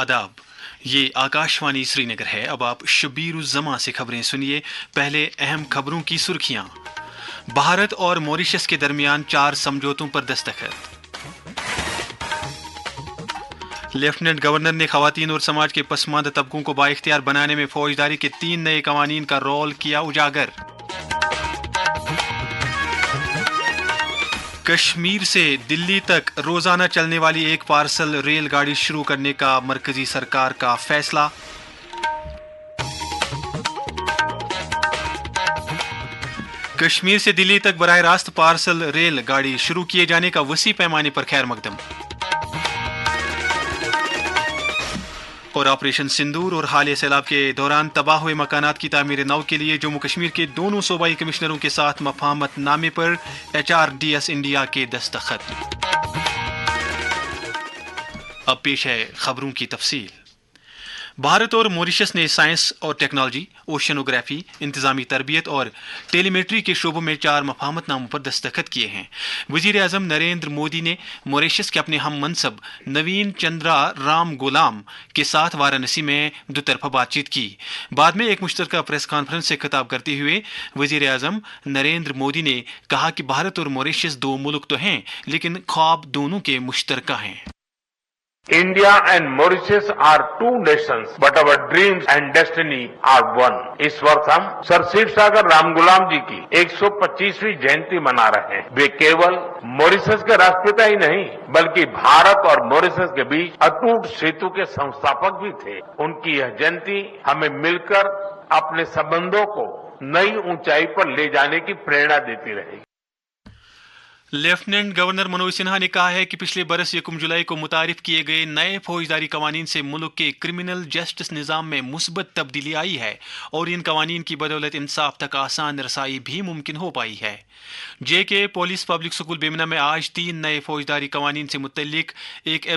आदाब, ये आकाशवाणी श्रीनगर है। अब आप शबीर उज़ ज़मा से खबरें सुनिए। पहले अहम खबरों की सुर्खियां। भारत और मॉरिशस के दरमियान 4 समझौतों पर दस्तखत। लेफ्टिनेंट गवर्नर ने खवातीन और समाज के पसमानदा तबकों को बाइख्तियार बनाने में फौजदारी के 3 नए कवानीन का रोल किया उजागर। कश्मीर से दिल्ली तक रोजाना चलने वाली एक पार्सल रेलगाड़ी शुरू करने का मरकजी सरकार का फैसला। कश्मीर से दिल्ली तक बराह रास्त पार्सल रेलगाड़ी शुरू किए जाने का वसी पैमाने पर खैर मकदम। और ऑपरेशन सिंदूर और हालिया सैलाब के दौरान तबाह हुए मकानात की तामीर नौ के लिए जम्मू कश्मीर के दोनों सूबाई कमिश्नरों के साथ मफाहमत नामे पर HRDS इंडिया के दस्तखत। अब पेश है खबरों की तफसील। भारत और मॉरिशस ने साइंस और टेक्नोलॉजी, ओशनोग्राफी, इंतजामी तरबियत और टेलीमेट्री के शोबों में 4 मफाहमतनामों पर दस्तखत किए हैं। वजीर आजम नरेंद्र मोदी ने मॉरिशस के अपने हम मनसब नवीन चंद्रा राम गुलाम के साथ वाराणसी में दुतरफा बातचीत की। बाद में एक मुश्तरका प्रेस कॉन्फ्रेंस से खिताब करते हुए वजीर आजम नरेंद्र मोदी ने कहा कि भारत और मॉरिशस 2 मुल्क तो हैं, लेकिन ख्वाब दोनों के मुश्तरका हैं। India and Mauritius are 2 nations, but our dreams and destiny are one. इस वर्ष हम सर शिव सागर रामगुलाम जी की 125वीं जयंती मना रहे हैं। वे केवल मॉरिशस के राष्ट्रपिता ही नहीं, बल्कि भारत और मॉरिशस के बीच अटूट सेतु के संस्थापक भी थे। उनकी यह जयंती हमें मिलकर अपने संबंधों को नई ऊंचाई पर ले जाने की प्रेरणा देती रहेगी। लेफ्टिनेंट गवर्नर मनोज सिन्हा ने कहा है कि पिछले बरस 1 जुलाई को मुतारिफ किए गए नए फौजदारी कवानीन से मुल्क के क्रिमिनल जस्टिस निज़ाम में मुस्बत तब्दीली आई है और इन कवानीन की बदौलत इंसाफ तक आसान रसाई भी मुमकिन हो पाई है। JK police public school Bemina में आज 3 नए फौजदारी कवानीन से मुतल्लिक एक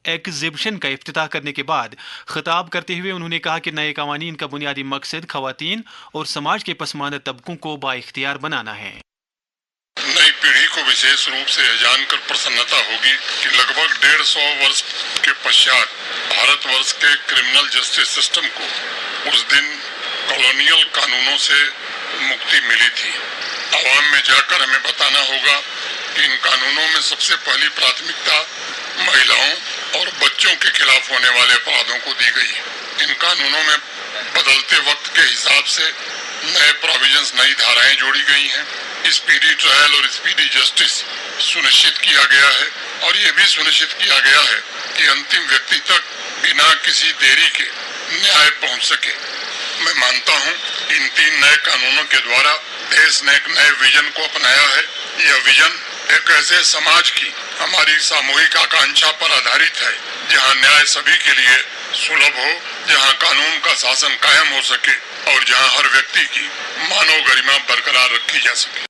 एग्जिबिशन का इफ्तिताह करने के बाद खिताब करते हुए उन्होंने कहा कि नए कवानीन का बुनियादी मकसद खवातीन और समाज के पसमानदा तबकों को बाइख्तियार बनाना है। नई पीढ़ी को विशेष रूप से जानकर प्रसन्नता होगी कि लगभग 150 वर्ष के पश्चात भारतवर्ष के क्रिमिनल जस्टिस सिस्टम को उस दिन कॉलोनियल कानूनों से मुक्ति मिली थी। आवाम में जाकर हमें बताना होगा कि इन कानूनों में सबसे पहली प्राथमिकता महिलाओं और बच्चों के खिलाफ होने वाले अपराधों को दी गई है। इन कानूनों में बदलते वक्त के हिसाब से नए प्रोविजंस, नई धाराएं जोड़ी गई हैं। स्पीडी ट्रायल और स्पीडी जस्टिस सुनिश्चित किया गया है और ये भी सुनिश्चित किया गया है कि अंतिम व्यक्ति तक बिना किसी देरी के न्याय पहुंच सके। मैं मानता हूं इन 3 नए कानूनों के द्वारा देश ने एक नए विजन को अपनाया है। यह विजन एक ऐसे समाज की हमारी सामूहिक आकांक्षा पर आधारित है जहां न्याय सभी के लिए सुलभ हो, जहां कानून का शासन कायम हो सके और जहां हर व्यक्ति की मानव गरिमा बरकरार रखी जा सके।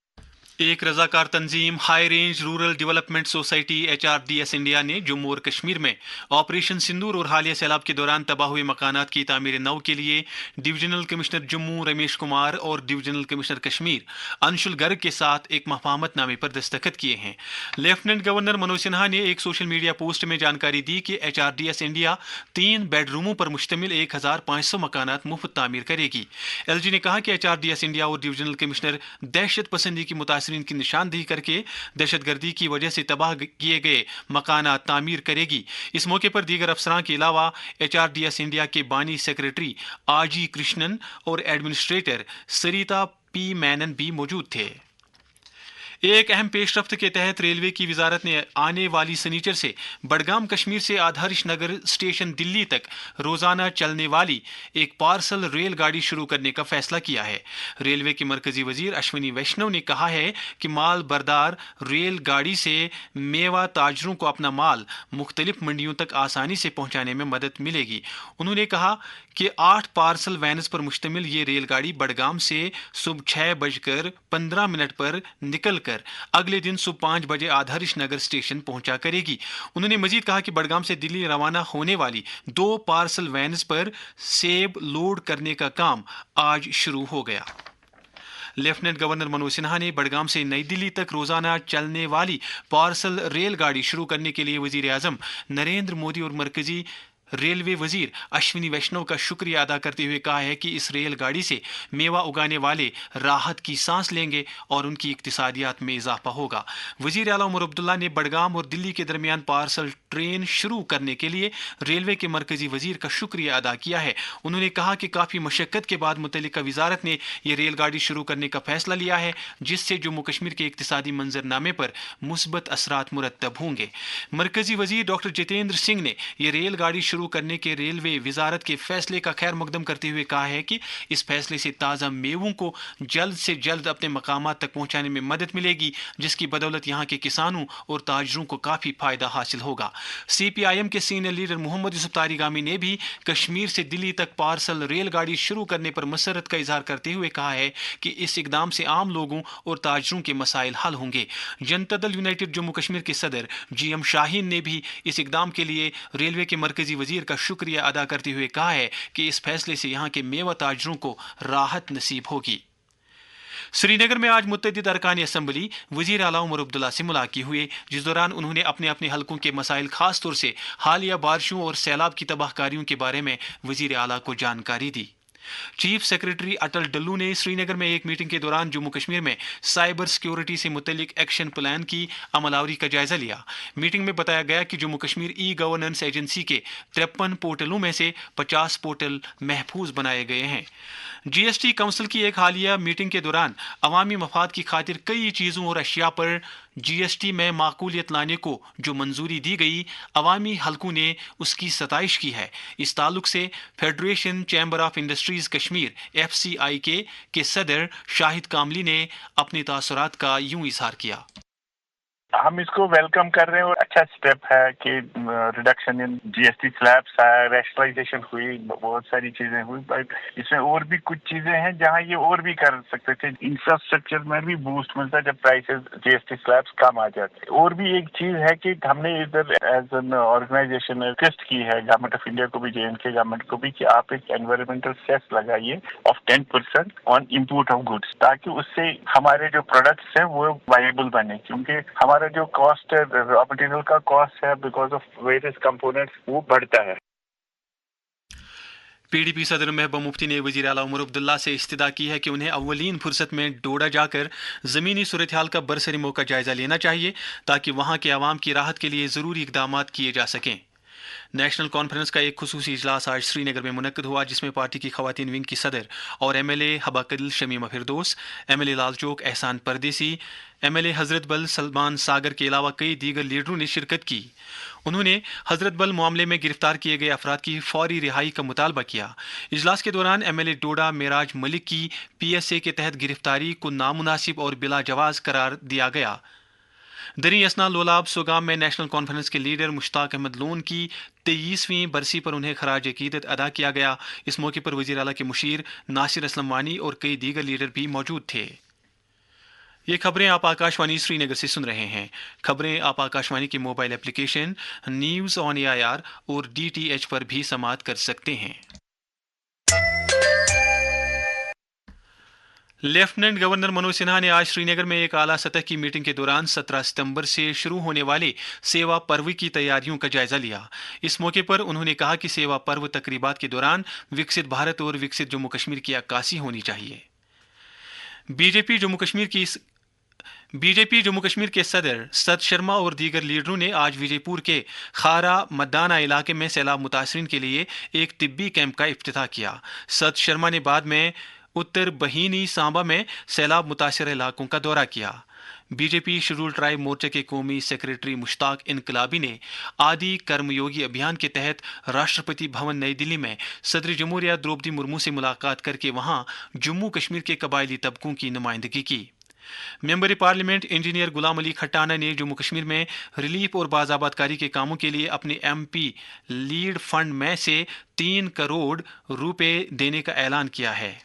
एक रजाकार तंजीम high range rural development society HRDS India ने जम्मू और कश्मीर में ऑपरेशन सिंदूर और हालिया सैलाब के दौरान तबाह हुए मकानात की तामीर नौ के लिए डिवीजनल कमिश्नर जम्मू रमेश कुमार और डिवीजनल कमिश्नर कश्मीर अंशुल गर्ग के साथ एक मफाहमतनामे पर दस्तखत किए हैं। लेफ्टिनेंट गवर्नर मनोज सिन्हा ने एक सोशल मीडिया पोस्ट में जानकारी दी कि HRDS इंडिया 3 बेडरूमों पर मुश्तमिल 1500 मकानात मुफ्त तामीर करेगी। LG ने कहा कि HRDS इंडिया और डिवीजनल कमिश्नर दहशत पसंदी की मुतासिर की निशानदेही करके दहशतगर्दी की वजह से तबाह किए गए मकानात तामीर करेगी। इस मौके पर दीगर अफसरान के अलावा HRDS इंडिया के बानी सेक्रेटरी RG कृष्णन और एडमिनिस्ट्रेटर सरिता P मैनन भी मौजूद थे। एक अहम पेशरफ्त के तहत रेलवे की वजारत ने आने वाली सनीचर से बडगाम कश्मीर से आदर्श नगर स्टेशन दिल्ली तक रोजाना चलने वाली एक पार्सल रेलगाड़ी शुरू करने का फैसला किया है। रेलवे के मरकजी वजीर अश्विनी वैष्णव ने कहा है कि माल बरदार रेलगाड़ी से मेवा ताजरों को अपना माल मुख्तलिफ मंडियों तक आसानी से पहुंचाने में मदद मिलेगी। उन्होंने कहा कि 8 पार्सल वैन्स पर मुश्तमिल ये रेलगाड़ी बडगाम से सुबह 6:15 पर निकलकर अगले दिन सुबह 5 बजे आदर्श नगर स्टेशन पहुंचा करेगी। उन्होंने मजीद कहा कि बडगाम से दिल्ली रवाना होने वाली 2 पार्सल वैन्स पर सेब लोड करने का काम आज शुरू हो गया। लेफ्टिनेंट गवर्नर मनोज सिन्हा ने बडगाम से नई दिल्ली तक रोजाना चलने वाली पार्सल रेलगाड़ी शुरू करने के लिए वजीर आजम नरेंद्र मोदी और मरकजी रेलवे वजीर अश्विनी वैष्णव का शुक्रिया अदा करते हुए कहा है कि इस रेलगाड़ी से मेवा उगाने वाले राहत की सांस लेंगे और उनकी इक्तिसादियात में इजाफा होगा। वजीर आला उमर अब्दुल्ला ने बडगाम और दिल्ली के दरमियान पार्सल ट्रेन शुरू करने के लिए रेलवे के मरकजी वजीर का शुक्रिया अदा किया है। उन्होंने कहा कि काफ़ी मशक्क़त के बाद मुतल्लिका वजारत ने यह रेलगाड़ी शुरू करने का फैसला लिया है, जिससे जम्मू कश्मीर के इक्तिसादी मंजरनामे पर मुस्बत असरात मुरतब होंगे। मरकजी वजीर डॉक्टर जितेंद्र सिंह ने यह रेलगाड़ी शुरू करने के रेलवे वजारत के फैसले का खैर मकदम करते हुए कहा है कि इस फैसले से ताज़ा मेवों को जल्द से जल्द अपने मकामात तक पहुंचाने में मदद मिलेगी, जिसकी बदौलत यहाँ के किसानों और ताजरों को काफ़ी फ़ायदा हासिल होगा। CPIM के सीनियर लीडर मोहम्मद यूसुफ तारिगामी ने भी कश्मीर से दिल्ली तक पार्सल रेलगाड़ी शुरू करने पर मसरत का इजहार करते हुए कहा है कि इस इकदाम से आम लोगों और ताजरों के मसाइल हल होंगे। जनता दल यूनाइटेड जम्मू कश्मीर के सदर GM शाहीन ने भी इस इकदाम के लिए रेलवे के मरकजी वजीर का शुक्रिया अदा करते हुए कहा है कि इस फैसले से यहाँ के मेवा ताजरों को राहत नसीब होगी। श्रीनगर में आज मुत्तदिद अरकान असम्बली वजीर आला उमर अब्दुल्ला से मुलाकात हुई, जिस दौरान उन्होंने अपने अपने हलकों के मसाइल खास तौर से हालिया बारिशों और सैलाब की तबाहकारियों के बारे में वजीर आला को जानकारी दी। चीफ सेक्रेटरी अटल डल्लू ने श्रीनगर में एक मीटिंग के दौरान जम्मू कश्मीर में साइबर सिक्योरिटी से मुतल्लिक एक्शन प्लान की अमलावरी का जायजा लिया। मीटिंग में बताया गया कि जम्मू कश्मीर ई-गवर्नेंस एजेंसी के 53 पोर्टलों में से 50 पोर्टल महफूज बनाए गए हैं। GST काउंसिल की एक हालिया मीटिंग के दौरान अवामी मफाद की खातिर कई चीज़ों और अशिया पर GST में माकूलियत लाने को जो मंजूरी दी गई, अवामी हलकों ने उसकी सताइश की है। इस ताल्लुक से federation chamber of industries Kashmir FCIK के सदर शाहिद कामली ने अपने तासुरात का यूं इजहार किया। हम इसको वेलकम कर रहे हैं और अच्छा स्टेप है कि रिडक्शन इन GST स्लैब्स है, रैशनलाइजेशन हुई, बहुत सारी चीजें हुई, बट इसमें और भी कुछ चीजें हैं जहां ये और भी कर सकते थे। इंफ्रास्ट्रक्चर में भी बूस्ट मिलता है जब प्राइसेस GST स्लैब्स कम आ जाते हैं। और भी एक चीज है कि हमने इधर एज एन ऑर्गेनाइजेशन रिक्वेस्ट की है गवर्नमेंट ऑफ इंडिया को भी, JNK गवर्नमेंट को भी, कि आप एक एनवायरमेंटल सेस लगाइए of 10% on import of goods, ताकि उससे हमारे जो प्रोडक्ट्स हैं वो वायबल बने, क्योंकि हमारा जो कॉस्ट है, रॉ मटेरियल का कॉस्ट है, बिकॉज ऑफ वेरियस कंपोनेंट्स, वो बढ़ता है। PDP सदर महबूबा मुफ्ती ने वज़ीर आला उमर अब्दुल्ला से इस्तदा की है कि उन्हें अव्वलीन फुर्सत में डोडा जाकर ज़मीनी सूरत हाल का बरसरी मौका जायज़ा लेना चाहिए, ताकि वहाँ के आवाम की राहत के लिए ज़रूरी इक़दामात किए जा सकें। नेशनल कॉन्फ्रेंस का एक खुसूसी इजलास आज श्रीनगर में मुनक्कद हुआ, जिसमें पार्टी की खवातीन विंग की सदर और MLA हबाकदिल शमीमा फिरदौस, MLA लालचौक एहसान परदेसी, MLA हजरत बल सलमान सागर के अलावा कई दीगर लीडरों ने शिरकत की। उन्होंने हजरत बल मामले में गिरफ्तार किए गए अफराद की फौरी रिहाई का मुतालबा किया। इजलास के दौरान MLA डोडा मेराज मलिक की PSA के तहत गिरफ्तारी को नामुनासिब और बिला जवाज करार दिया गया। दरी असना लोलाब सोगाम में नेशनल कॉन्फ्रेंस के लीडर मुश्ताक अहमद लोन की 23वीं बरसी पर उन्हें खराज अकीदत अदा किया गया। इस मौके पर वज़ीर आला के मुशीर नासिर असलम वानी और कई दीगर लीडर भी मौजूद थे। ये खबरें आप आकाशवाणी श्रीनगर से सुन रहे हैं। खबरें आप आकाशवाणी के mobile application news on AIR और DTH पर भी समाअत कर सकते हैं। लेफ्टिनेंट गवर्नर मनोज सिन्हा ने आज श्रीनगर में एक आला सतह की मीटिंग के दौरान 17 सितंबर से शुरू होने वाले सेवा पर्व की तैयारियों का जायजा लिया। इस मौके पर उन्होंने कहा कि सेवा पर्व तकरीबात के दौरान विकसित भारत और विकसित जम्मू कश्मीर की अक्कासी होनी चाहिए। बीजेपी जम्मू कश्मीर के सदर सद शर्मा और दीगर लीडरों ने आज विजयपुर के खारा मदाना इलाके में सैलाब मुतासरीन के लिए एक तिब्बी कैंप का इफ्तिताह किया। सद शर्मा ने बाद में उत्तर बहीनी सांबा में सैलाब मुतासर इलाकों का दौरा किया। बीजेपी शेड्यूल ट्राइब मोर्चे के कौमी सेक्रेटरी मुश्ताक इनकलाबी ने आदि कर्मयोगी अभियान के तहत राष्ट्रपति भवन नई दिल्ली में सदर जमहूरिया द्रौपदी मुर्मू से मुलाकात करके वहां जम्मू कश्मीर के कबायली तबकों की नुमाइंदगी की। Member parliament engineer Ghulam Ali खट्टाना ने जम्मू कश्मीर में रिलीफ और बाज़ाबादकारी के कामों के लिए अपने MP लीड फंड में से 3 करोड़ रुपए देने का ऐलान किया है।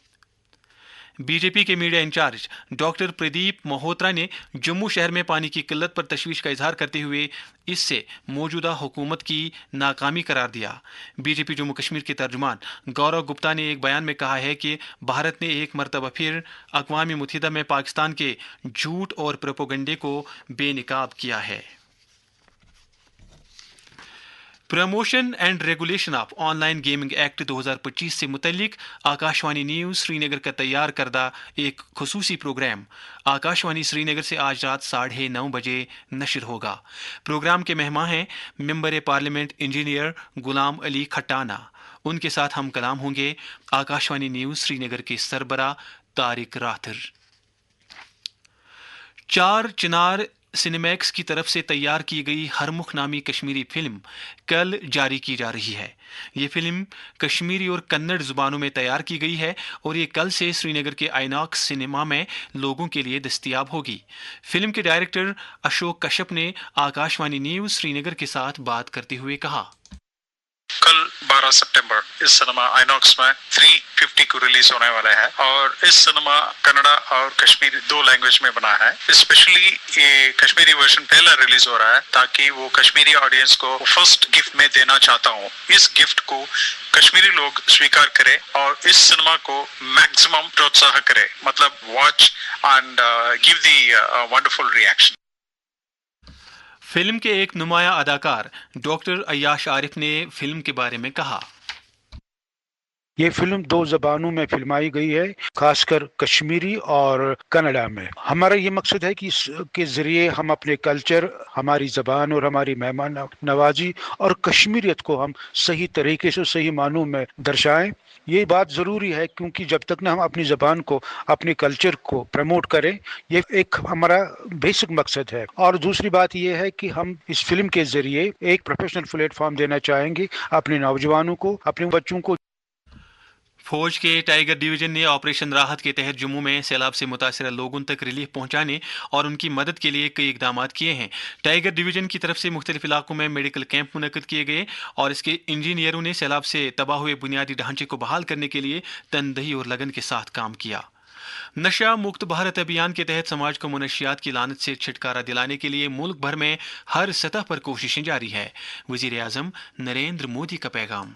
बीजेपी के media incharge doctor Pradeep Malhotra ने जम्मू शहर में पानी की किल्लत पर तशवीश का इजहार करते हुए इससे मौजूदा हुकूमत की नाकामी करार दिया। बीजेपी जम्मू कश्मीर के तर्जुमान गौरव गुप्ता ने एक बयान में कहा है कि भारत ने एक मरतबा फिर अक़वाम मुत्तहिदा में पाकिस्तान के झूठ और प्रोपेगेंडे को बेनकाब किया है। Promotion and regulation of online gaming act 2025 से मुतल्लिक आकाशवाणी न्यूज़ श्रीनगर का तैयार करदा एक खुसूसी प्रोग्राम आकाशवाणी श्रीनगर से आज रात 9:30 बजे नशर होगा। प्रोग्राम के मेहमान हैं member parliament engineer Ghulam Ali खट्टाना। उनके साथ हम कलाम होंगे आकाशवाणी न्यूज़ श्रीनगर के सरबरा तारिक राथर। चार चिनार सिनेमैक्स की तरफ से तैयार की गई हरमुख नामी कश्मीरी फिल्म कल जारी की जा रही है। ये फिल्म कश्मीरी और कन्नड़ जुबानों में तैयार की गई है और ये कल से श्रीनगर के आइनॉक्स सिनेमा में लोगों के लिए दस्तयाब होगी। फिल्म के डायरेक्टर अशोक कश्यप ने आकाशवाणी न्यूज़ श्रीनगर के साथ बात करते हुए कहा, कल 12 सितंबर इस सिनेमा आइनॉक्स में 350 को रिलीज होने वाला है और इस सिनेमा कन्नड़ा और कश्मीरी दो लैंग्वेज में बना है। स्पेशली ये कश्मीरी वर्जन पहला रिलीज हो रहा है ताकि वो कश्मीरी ऑडियंस को फर्स्ट गिफ्ट में देना चाहता हूँ। इस गिफ्ट को कश्मीरी लोग स्वीकार करें और इस सिनेमा को मैक्सिमम प्रोत्साहन करें, मतलब watch and give the wonderful reaction. Film के एक नुमाया अदाकार डॉक्टर अय्याश आरिफ ने फिल्म के बारे में कहा, ये फिल्म 2 ज़बानों में फिल्माई गई है, खासकर कश्मीरी और कन्नड़ा में। हमारा ये मकसद है कि इसके ज़रिए हम अपने कल्चर, हमारी ज़बान और हमारी मेहमान नवाजी और कश्मीरियत को हम सही तरीके से सही मानों में दर्शाएं। ये बात ज़रूरी है क्योंकि जब तक ना हम अपनी ज़बान को, अपने कल्चर को प्रमोट करें, ये एक हमारा बेसिक मकसद है। और दूसरी बात ये है कि हम इस फिल्म के ज़रिए एक प्रोफेशनल प्लेटफॉर्म देना चाहेंगे अपने नौजवानों को, अपने बच्चों को। फौज के टाइगर डिवीजन ने ऑपरेशन राहत के तहत जम्मू में सैलाब से मुतासर लोगों तक रिलीफ पहुंचाने और उनकी मदद के लिए कई इकदाम किए हैं। टाइगर डिवीजन की तरफ से मुख्तलिफ इलाकों में मेडिकल कैंप मुनक्कद किए गए और इसके इंजीनियरों ने सैलाब से तबाह हुए बुनियादी ढांचे को बहाल करने के लिए तनदही और लगन के साथ काम किया। नशा मुक्त भारत अभियान के तहत समाज को मुनशियात की लानत से छुटकारा दिलाने के लिए मुल्क भर में हर सतह पर कोशिशें जारी है। वजीर आजम नरेंद्र मोदी का पैगाम,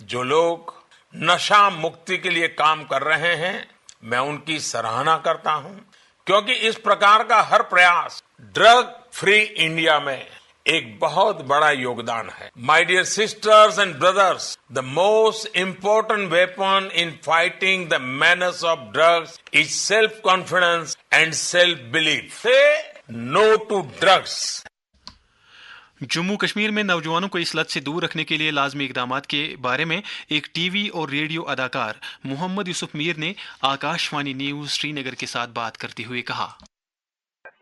जो लोग नशा मुक्ति के लिए काम कर रहे हैं, मैं उनकी सराहना करता हूं, क्योंकि इस प्रकार का हर प्रयास ड्रग फ्री इंडिया में एक बहुत बड़ा योगदान है। My dear sisters and brothers, the most important weapon in fighting the menace of drugs is self confidence and self belief. Say no to drugs. Jammu Kashmir में नौजवानों को इस लत से दूर रखने के लिए लाजमी इकदाम के बारे में एक टीवी और रेडियो अदाकार मोहम्मद यूसुफ मीर ने आकाशवाणी न्यूज़ श्रीनगर के साथ बात करते हुए कहा,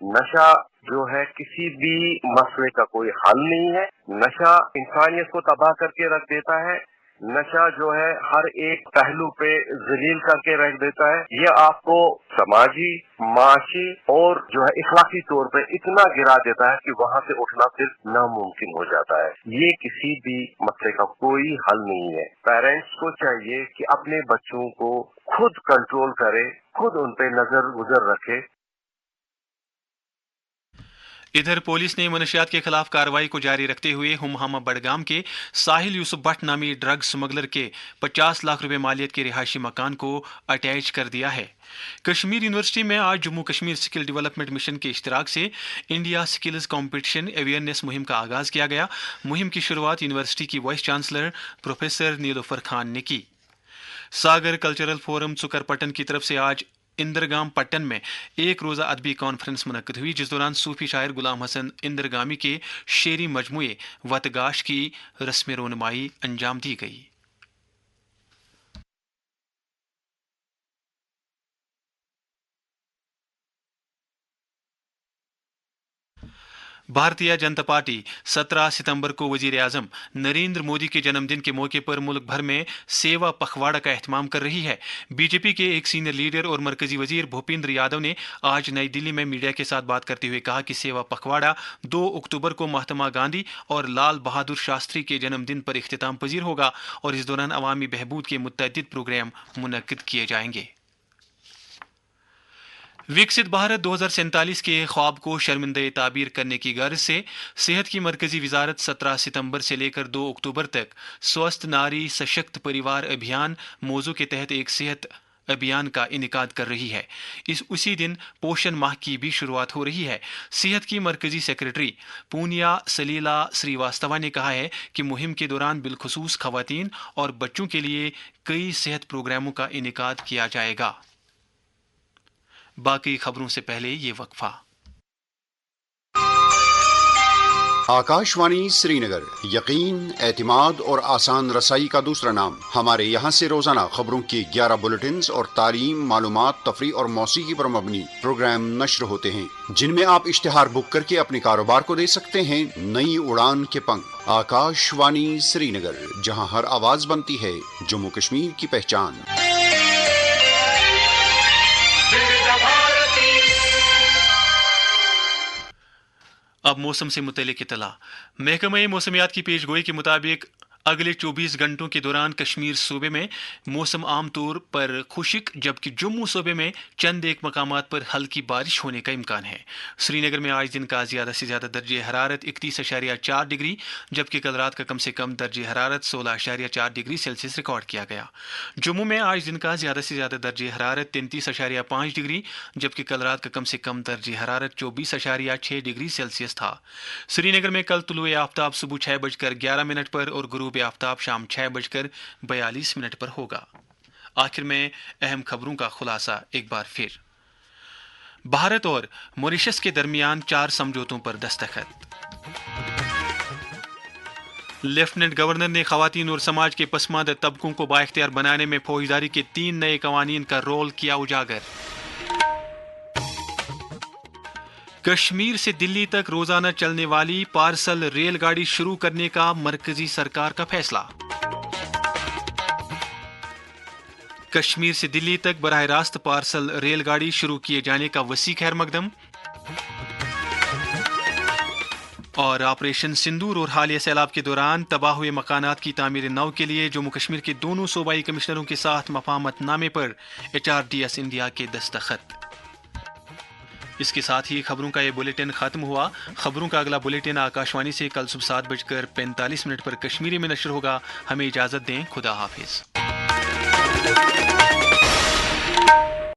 नशा जो है किसी भी मसले का कोई हल नहीं है। नशा इंसानियत को तबाह करके रख देता है। नशा जो है हर एक पहलू पे जलील करके रख देता है। ये आपको समाजी, माशी और जो है इखलाकी तौर पे इतना गिरा देता है कि वहाँ से उठना फिर नामुमकिन हो जाता है। ये किसी भी मसले का कोई हल नहीं है। पेरेंट्स को चाहिए कि अपने बच्चों को खुद कंट्रोल करे, खुद उन पे नजर गुजर रखे। इधर पुलिस ने मनशियात के खिलाफ कार्रवाई को जारी रखते हुए हुमहामा बडगाम के साहिल यूसुफ भट्ट नामी ड्रग स्मगलर के 50 लाख रुपए मालियत के रिहायशी मकान को अटैच कर दिया है। कश्मीर यूनिवर्सिटी में आज Jammu Kashmir skill development mission के इश्तराक से इंडिया स्किल्स कंपटीशन अवेयरनेस मुहिम का आगाज किया गया। मुहिम की शुरुआत यूनिवर्सिटी की vice chancellor professor Nilofar Khan ने की। सागर कल्चरल फोरम सुकरपट्टन की तरफ से आज इंदरगाम पट्टन में एक रोज़ा अदबी कॉन्फ्रेंस मुनक्कद हुई, जिस दौरान सूफी शायर गुलाम हसन इंदरगामी के शेरी मजमुए वतगाश की रस्म रोनुमाई अंजाम दी गई। भारतीय जनता पार्टी 17 सितंबर को वजीर आजम नरेंद्र मोदी के जन्मदिन के मौके पर मुल्क भर में सेवा पखवाड़ा का एहतमाम कर रही है। बीजेपी के एक सीनियर लीडर और मरकजी वजीर भूपेंद्र यादव ने आज नई दिल्ली में मीडिया के साथ बात करते हुए कहा कि सेवा पखवाड़ा 2 अक्टूबर को महात्मा गांधी और लाल बहादुर शास्त्री के जन्मदिन पर इख्तिताम पजीर होगा और इस दौरान अवामी बहबूद के मुतअद्दिद प्रोग्राम मुनक्किद किए जाएंगे। विकसित भारत 2047 के ख्वाब को शर्मिंदा ताबीर करने की गर्ज से सेहत की मरकजी वजारत 17 सितंबर से लेकर 2 अक्टूबर तक स्वस्थ नारी सशक्त परिवार अभियान मौजू के तहत एक सेहत अभियान का इनेकाद कर रही है। उसी दिन पोषण माह की भी शुरुआत हो रही है। सेहत की मरकजी सेक्रेटरी पूनिया सलीला श्रीवास्तवा ने कहा है कि मुहिम के दौरान बिलखुसूस खवातीन और बच्चों के लिए कई सेहत प्रोग्रामों का इनेकाद किया जाएगा। बाकी खबरों से पहले ये वक्फा। आकाशवाणी श्रीनगर, यकीन, एतमाद और आसान रसाई का दूसरा नाम। हमारे यहाँ से रोजाना खबरों की 11 बुलेटिन्स और तालीम, मालूमात, तफरीह और मौसीकी पर मबनी प्रोग्राम नश्र होते हैं, जिनमें आप इश्तिहार बुक करके अपने कारोबार को दे सकते हैं नई उड़ान के पंख। आकाशवाणी श्रीनगर, जहाँ हर आवाज बनती है जम्मू कश्मीर की पहचान। अब मौसम से मुतल्लिक़ इत्तला। महकमा मौसमियात की पेशगोई के मुताबिक अगले 24 घंटों के दौरान कश्मीर सूबे में मौसम आमतौर पर खुश्क, जबकि जम्मू सूबे में चंद एक मकामात पर हल्की बारिश होने का इम्कान है। श्रीनगर में आज दिन का ज़्यादा से ज़्यादा दर्जे हरारत 31.4 डिग्री, जबकि कल रात का कम से कम दर्जे हरारत 16.4 डिग्री सेल्सियस रिकॉर्ड किया गया। जम्मू में आज दिन का ज़्यादा से ज़्यादा दर्जे हरारत 33.5 डिग्री, जबकि कल रात का कम से कम दर्जे हरारत 24.6 डिग्री सेल्सियस था। श्रीनगर में कल तुलुए आफ्ताब सुबह 6:11 पर और गुरूब आफ्ताब शाम 6:42 पर होगा। आखिर में अहम खबरों का खुलासा एक बार फिर। भारत और मॉरिशस के दरमियान 4 समझौतों पर दस्तखत। लेफ्टिनेंट गवर्नर ने खवातीन और समाज के पसमानदा तबकों को बाइख्तियार बनाने में फौजदारी के 3 नए कवानीन का रोल किया उजागर। कश्मीर से दिल्ली तक रोजाना चलने वाली पार्सल रेलगाड़ी शुरू करने का मरकजी सरकार का फैसला। कश्मीर से दिल्ली तक बराह रास्त पार्सल रेलगाड़ी शुरू किए जाने का वसी खैर मकदम। और ऑपरेशन सिंदूर और हालिया सैलाब के दौरान तबाह हुए मकानात की तामीर नौ के लिए जम्मू कश्मीर के दोनों सूबाई कमिश्नरों के साथ मफाहमतनामे पर HRDS इंडिया के दस्तखत। इसके साथ ही खबरों का ये बुलेटिन खत्म हुआ। खबरों का अगला बुलेटिन आकाशवाणी से कल सुबह 7:45 पर कश्मीरी में नशर होगा। हमें इजाजत दें। खुदा हाफिज।